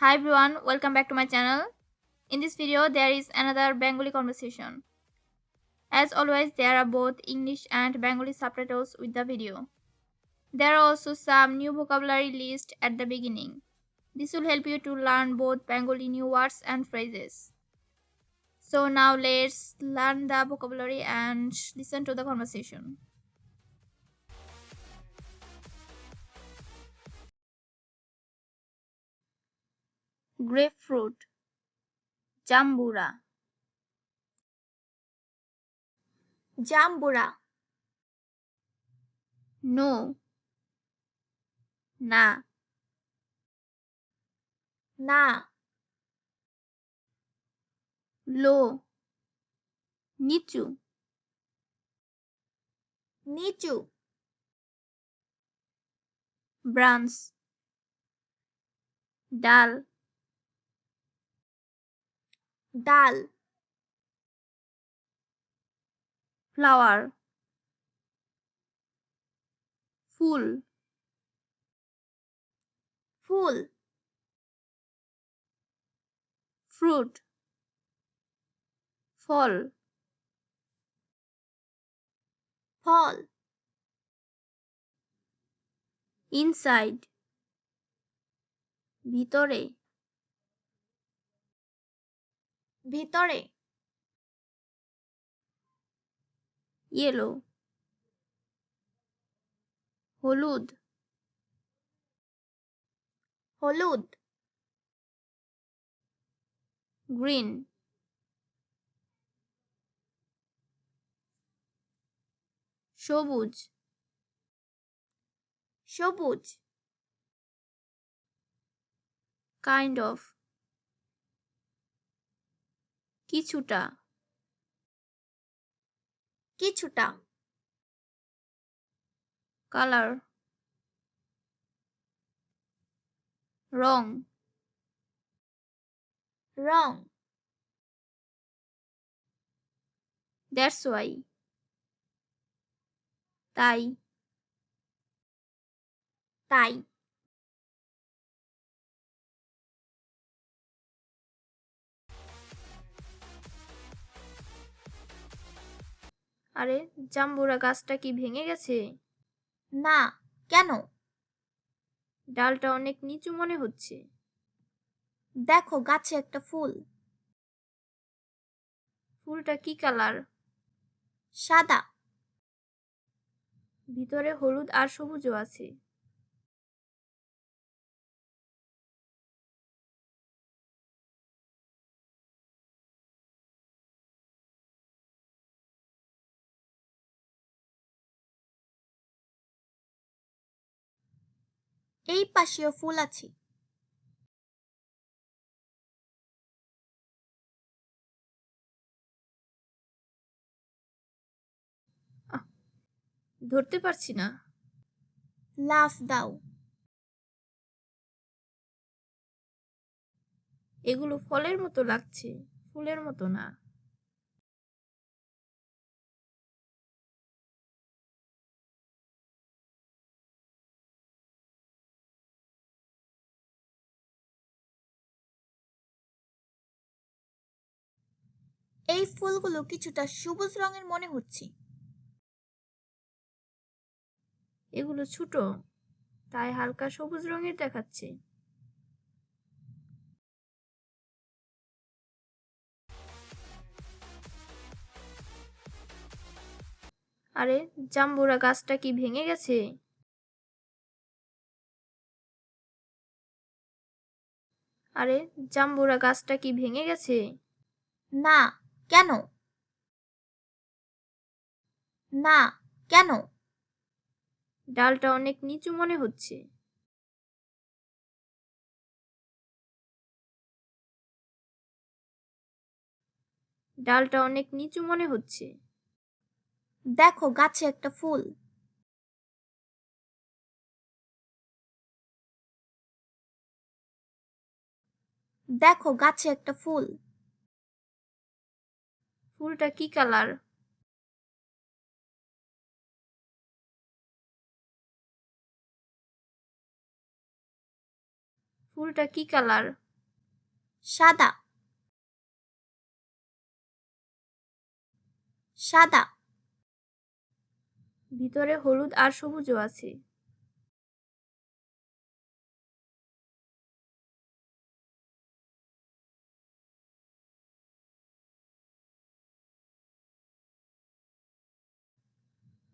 Hi everyone, welcome back to my channel. In this video, there is another Bengali conversation. As always, there are both English and Bengali subtitles with the video. There are also some new vocabulary list at the beginning. This will help you to learn both Bengali new words and phrases. So now let's learn the vocabulary and listen to the conversation. Grapefruit, jambura, jambura, no, na, na, low, nichu, nichu, branch, dal, dal, flower, full, full, fruit, fall, fall, inside, ভিতরে, ভিতরে, yellow, হলুদ, হলুদ, green, সবুজ, সবুজ, kind of, কিছুটা, কিছুটা, color, wrong, wrong, that's why, তাই, তাই, আরে জাম্বুরা গাছটা কি ভেঙে গেছে? না, কেন? ডালটা অনেক নিচু মনে হচ্ছে। দেখো গাছে একটা ফুল। ফুলটা কি কালার? সাদা। ভিতরে হলুদ আর সবুজও আছে। এই পাশেও ফুল আছে। ধরতে পারছি না। লাফ দাও। এগুলো ফলের মতো লাগছে, ফুলের মতো না। এই ফুলগুলো কিছুটা সবুজ রঙের মনে হচ্ছে। এগুলো ছোট, তাই হালকা সবুজ রঙের দেখাচ্ছে। আরে জাম্বুরা গাছটা কি ভেঙে গেছে? আরে জাম্বুরা গাছটা কি ভেঙে গেছে? না, কেন? না, কেন? ডালটা অনেক নিচু মনে হচ্ছে। ডালটা অনেক নিচু মনে হচ্ছে। দেখো গাছে একটা ফুল। দেখো গাছে একটা ফুল। ফুলটা কি কালার? ফুলটা কি কালার? সাদা সাদা ভিতরে হলুদ আর সবুজও আছে।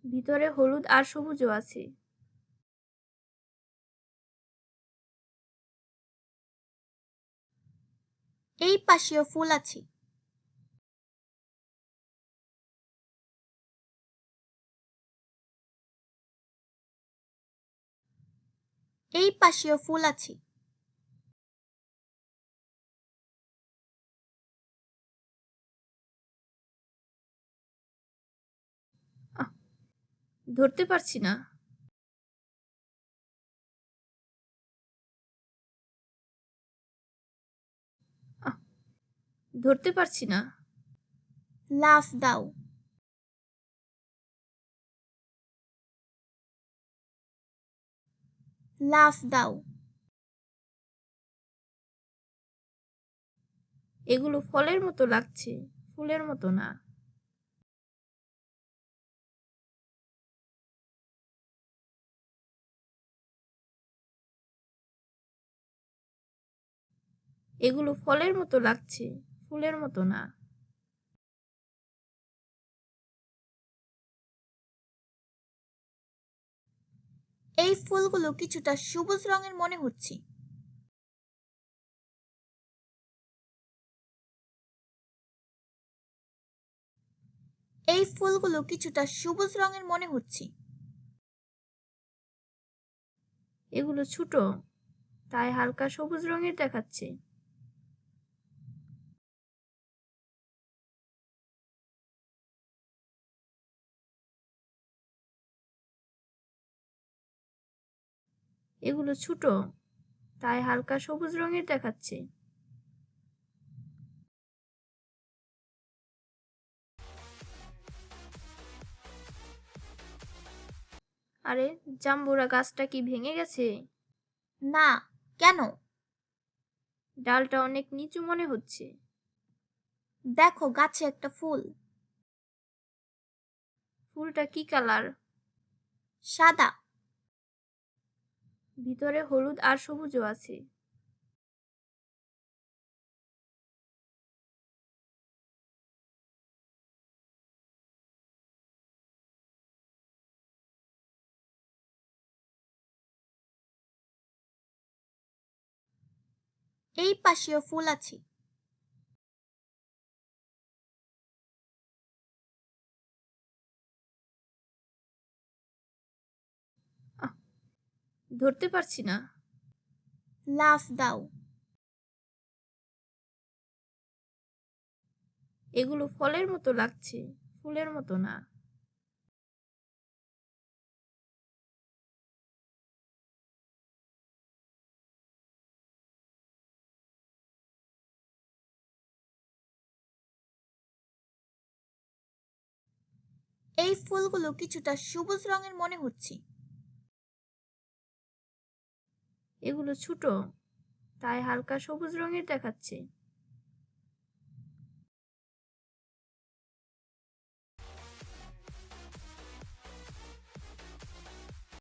ভিতরে হলুদ আর সবুজও আছে। এই পাশেও ফুল আছে। এই পাশেও ফুল আছে। আহ, ধরতে পারছি না। আহ, ধরতে পারছি না। লাফ দাও লাফ দাও। এগুলো ফলের মতো লাগছে, ফুলের মতো না। এগুলো ফলের মতো লাগছে, ফুলের মতো না। এই ফুলগুলো কিছুটা সবুজ রঙের মনে হচ্ছে। এই ফুলগুলো কিছুটা সবুজ রঙের মনে হচ্ছে। এগুলো ছোট, তাই হালকা সবুজ রঙের দেখাচ্ছে। এগুলো ছোট, তাই হালকা সবুজ রঙের দেখাচ্ছে। আরে, জাম্বুরা গাছটা কি ভেঙে গেছে? না, কেন? ডালটা অনেক নিচু মনে হচ্ছে। দেখো, গাছে একটা ফুল। ফুলটা কি কালার? সাদা। ভিতরে হলুদ আর সবুজও আছে। এই পাশেও ফুল আছে। আহ, ধরতে পারছি না। লাফ দাও। এগুলো ফলের মতো লাগছে, ফুলের মতো না। এই ফুলগুলো কিছুটা সবুজ রঙের মনে হচ্ছে। এগুলো ছোট, তাই হালকা সবুজ রঙের দেখাচ্ছে।